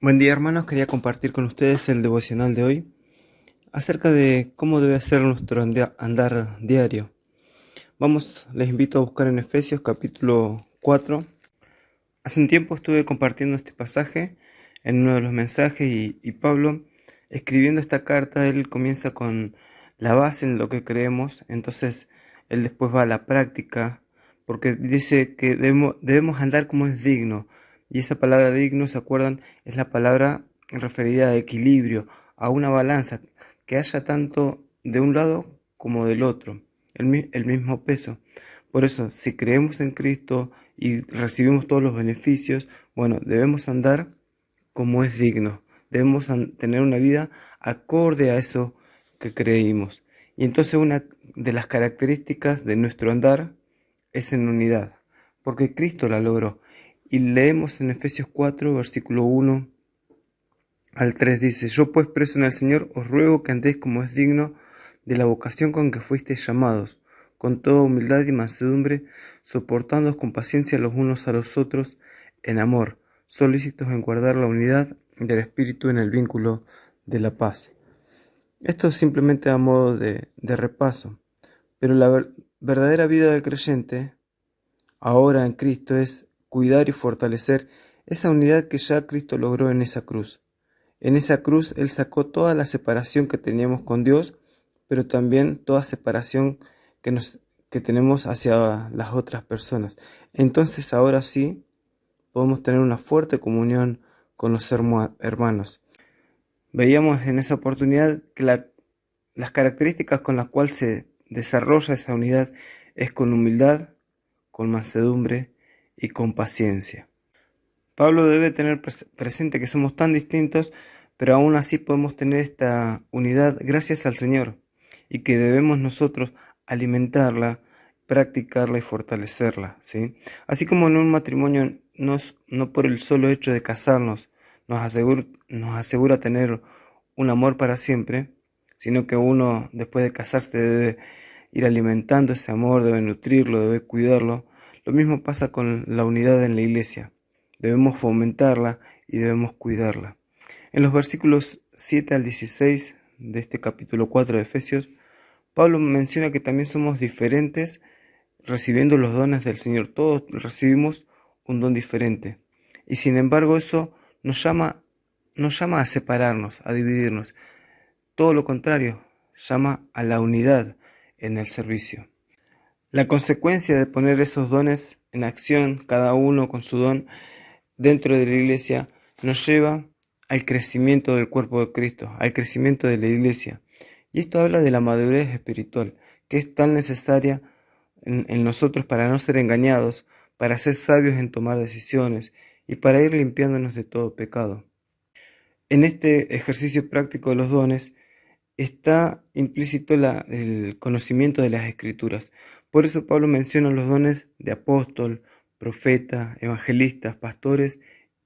Buen día, hermanos. Quería compartir con ustedes el devocional de hoy acerca de cómo debe ser nuestro andar diario. Les invito a buscar en Efesios capítulo 4. Hace un tiempo estuve compartiendo este pasaje en uno de los mensajes y Pablo, escribiendo esta carta, él comienza con la base en lo que creemos. Entonces él después va a la práctica, porque dice que debemos andar como es digno. Y esa palabra digno, ¿se acuerdan? Es la palabra referida a equilibrio, a una balanza, que haya tanto de un lado como del otro, el mismo peso. Por eso, si creemos en Cristo y recibimos todos los beneficios, bueno, debemos andar como es digno. Debemos tener una vida acorde a eso que creímos. Y entonces una de las características de nuestro andar es en unidad, porque Cristo la logró. Y leemos en Efesios 4, versículo 1 al 3 dice: Yo pues, preso en el Señor, os ruego que andéis como es digno de la vocación con que fuisteis llamados, con toda humildad y mansedumbre, soportándoos con paciencia los unos a los otros en amor, solícitos en guardar la unidad del Espíritu en el vínculo de la paz. Esto es simplemente a modo de repaso, pero la verdadera vida del creyente, ahora en Cristo, es cuidar y fortalecer esa unidad que ya Cristo logró en esa cruz. En esa cruz Él sacó toda la separación que teníamos con Dios, pero también toda separación que, que tenemos hacia las otras personas. Entonces ahora sí podemos tener una fuerte comunión con los hermanos. Veíamos en esa oportunidad que las características con las cuales se desarrolla esa unidad es con humildad, con mansedumbre y con paciencia. Pablo debe tener presente que somos tan distintos, pero aún así podemos tener esta unidad gracias al Señor, y que debemos nosotros alimentarla, practicarla y fortalecerla, ¿sí? Así como en un matrimonio no por el solo hecho de casarnos nos asegura tener un amor para siempre, sino que uno después de casarse debe ir alimentando ese amor, debe nutrirlo, debe cuidarlo. Lo mismo pasa con la unidad en la iglesia. Debemos fomentarla y debemos cuidarla. En los versículos 7 al 16 de este capítulo 4 de Efesios, Pablo menciona que también somos diferentes recibiendo los dones del Señor. Todos recibimos un don diferente. Y sin embargo eso nos llama a separarnos, a dividirnos. Todo lo contrario, llama a la unidad en el servicio. La consecuencia de poner esos dones en acción, cada uno con su don, dentro de la iglesia, nos lleva al crecimiento del cuerpo de Cristo, al crecimiento de la iglesia. Y esto habla de la madurez espiritual, que es tan necesaria en nosotros para no ser engañados, para ser sabios en tomar decisiones y para ir limpiándonos de todo pecado. En este ejercicio práctico de los dones está implícito el conocimiento de las Escrituras. Por eso Pablo menciona los dones de apóstol, profeta, evangelistas, pastores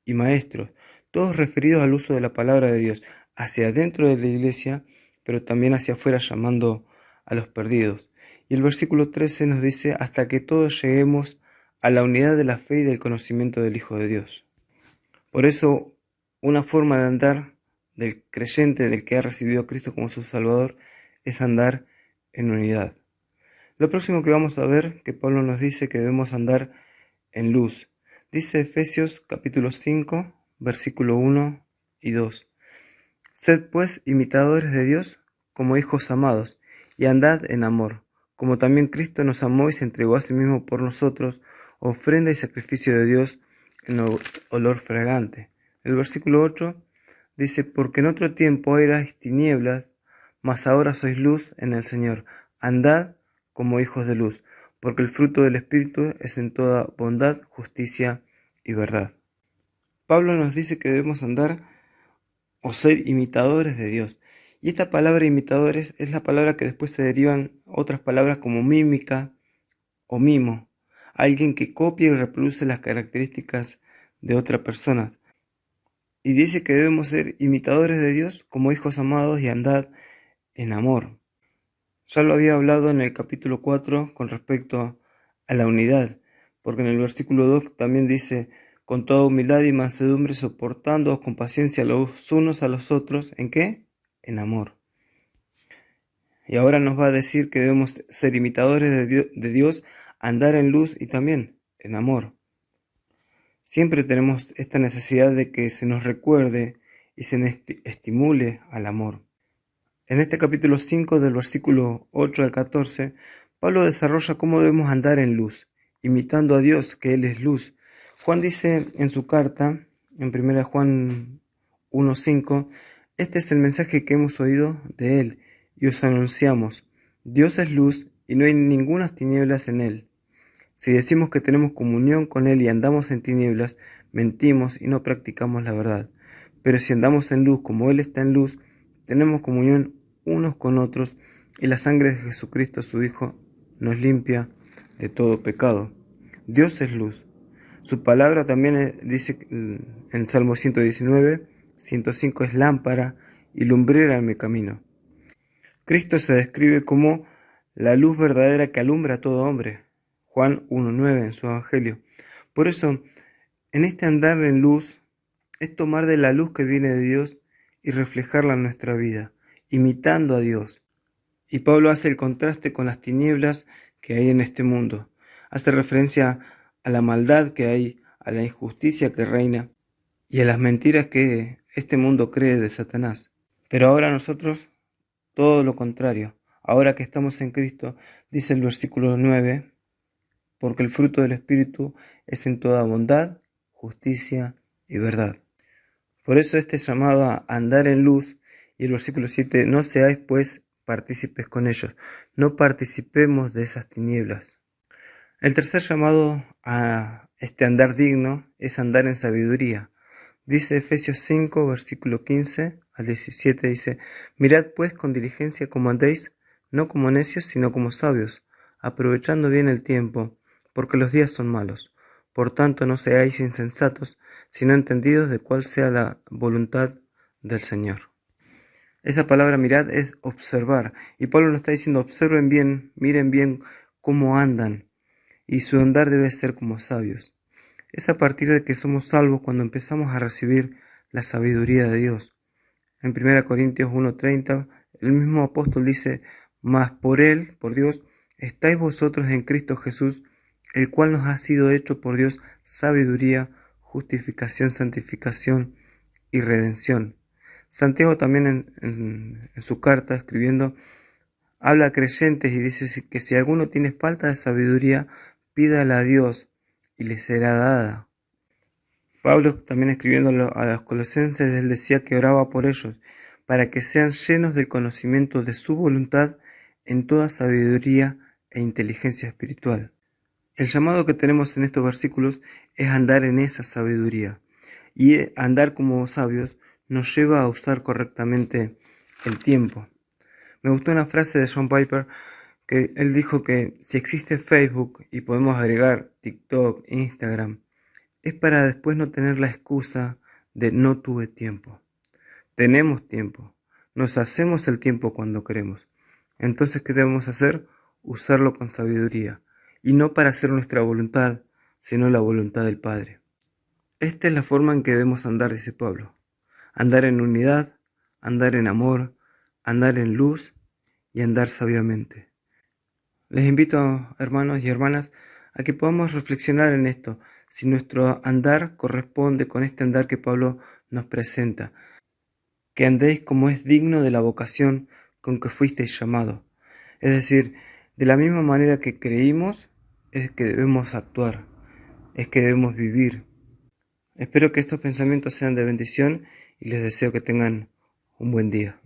y maestros, todos referidos al uso de la palabra de Dios hacia adentro de la iglesia, pero también hacia afuera, llamando a los perdidos. Y el versículo 13 nos dice: hasta que todos lleguemos a la unidad de la fe y del conocimiento del Hijo de Dios. Por eso, una forma de andar del creyente, del que ha recibido a Cristo como su Salvador, es andar en unidad. Lo próximo que vamos a ver, que Pablo nos dice que debemos andar en luz. Dice Efesios capítulo 5, versículo 1 y 2. Sed pues imitadores de Dios como hijos amados, y andad en amor, como también Cristo nos amó y se entregó a sí mismo por nosotros, ofrenda y sacrificio de Dios en olor fragante. El versículo 8 dice: porque en otro tiempo erais tinieblas, mas ahora sois luz en el Señor. Andad como hijos de luz, porque el fruto del Espíritu es en toda bondad, justicia y verdad. Pablo nos dice que debemos andar o ser imitadores de Dios. Y esta palabra imitadores es la palabra que después se derivan otras palabras como mímica o mimo, alguien que copia y reproduce las características de otra persona. Y dice que debemos ser imitadores de Dios como hijos amados y andad en amor. Ya lo había hablado en el capítulo 4 con respecto a la unidad, porque en el versículo 2 también dice: con toda humildad y mansedumbre, soportándoos con paciencia los unos a los otros. ¿En qué? En amor. Y ahora nos va a decir que debemos ser imitadores de Dios, andar en luz y también en amor. Siempre tenemos esta necesidad de que se nos recuerde y se nos estimule al amor. En este capítulo 5, del versículo 8 al 14, Pablo desarrolla cómo debemos andar en luz, imitando a Dios, que Él es luz. Juan dice en su carta, en 1 Juan 1:5, este es el mensaje que hemos oído de Él y os anunciamos. Dios es luz y no hay ninguna tinieblas en Él. Si decimos que tenemos comunión con Él y andamos en tinieblas, mentimos y no practicamos la verdad. Pero si andamos en luz como Él está en luz, tenemos comunión unos con otros y la sangre de Jesucristo, su Hijo, nos limpia de todo pecado. Dios es luz. Su palabra también dice en Salmo 119, 105 es lámpara y lumbrera en mi camino. Cristo se describe como la luz verdadera que alumbra a todo hombre. Juan 1:9 en su Evangelio. Por eso, en este andar en luz, es tomar de la luz que viene de Dios y reflejarla en nuestra vida, imitando a Dios. Y Pablo hace el contraste con las tinieblas que hay en este mundo. Hace referencia a la maldad que hay, a la injusticia que reina y a las mentiras que este mundo cree de Satanás. Pero ahora nosotros, todo lo contrario. Ahora que estamos en Cristo, dice el versículo 9, porque el fruto del Espíritu es en toda bondad, justicia y verdad. Por eso este llamado a andar en luz, y el versículo 7, no seáis pues partícipes con ellos, no participemos de esas tinieblas. El tercer llamado a este andar digno es andar en sabiduría. Dice Efesios 5, versículo 15 al 17, dice, mirad pues con diligencia cómo andéis, no como necios, sino como sabios, aprovechando bien el tiempo, porque los días son malos. Por tanto, no seáis insensatos, sino entendidos de cuál sea la voluntad del Señor. Esa palabra mirad es observar, y Pablo nos está diciendo, observen bien, miren bien cómo andan, y su andar debe ser como sabios. Es a partir de que somos salvos cuando empezamos a recibir la sabiduría de Dios. En 1 Corintios 1:30, el mismo apóstol dice, mas por Él, por Dios, estáis vosotros en Cristo Jesús, el cual nos ha sido hecho por Dios sabiduría, justificación, santificación y redención. Santiago también en su carta escribiendo, habla a creyentes y dice que si alguno tiene falta de sabiduría, pídala a Dios y le será dada. Pablo también escribiendo a los colosenses, él decía que oraba por ellos, para que sean llenos del conocimiento de su voluntad en toda sabiduría e inteligencia espiritual. El llamado que tenemos en estos versículos es andar en esa sabiduría, y andar como sabios nos lleva a usar correctamente el tiempo. Me gustó una frase de John Piper que él dijo que si existe Facebook y podemos agregar TikTok, Instagram, es para después no tener la excusa de no tuve tiempo. Tenemos tiempo, nos hacemos el tiempo cuando queremos. Entonces, ¿qué debemos hacer? Usarlo con sabiduría, y no para hacer nuestra voluntad, sino la voluntad del Padre. Esta es la forma en que debemos andar, dice Pablo. Andar en unidad, andar en amor, andar en luz y andar sabiamente. Les invito, hermanos y hermanas, a que podamos reflexionar en esto, si nuestro andar corresponde con este andar que Pablo nos presenta, que andéis como es digno de la vocación con que fuisteis llamados. Es decir, de la misma manera que creímos, es que debemos actuar, es que debemos vivir. Espero que estos pensamientos sean de bendición y les deseo que tengan un buen día.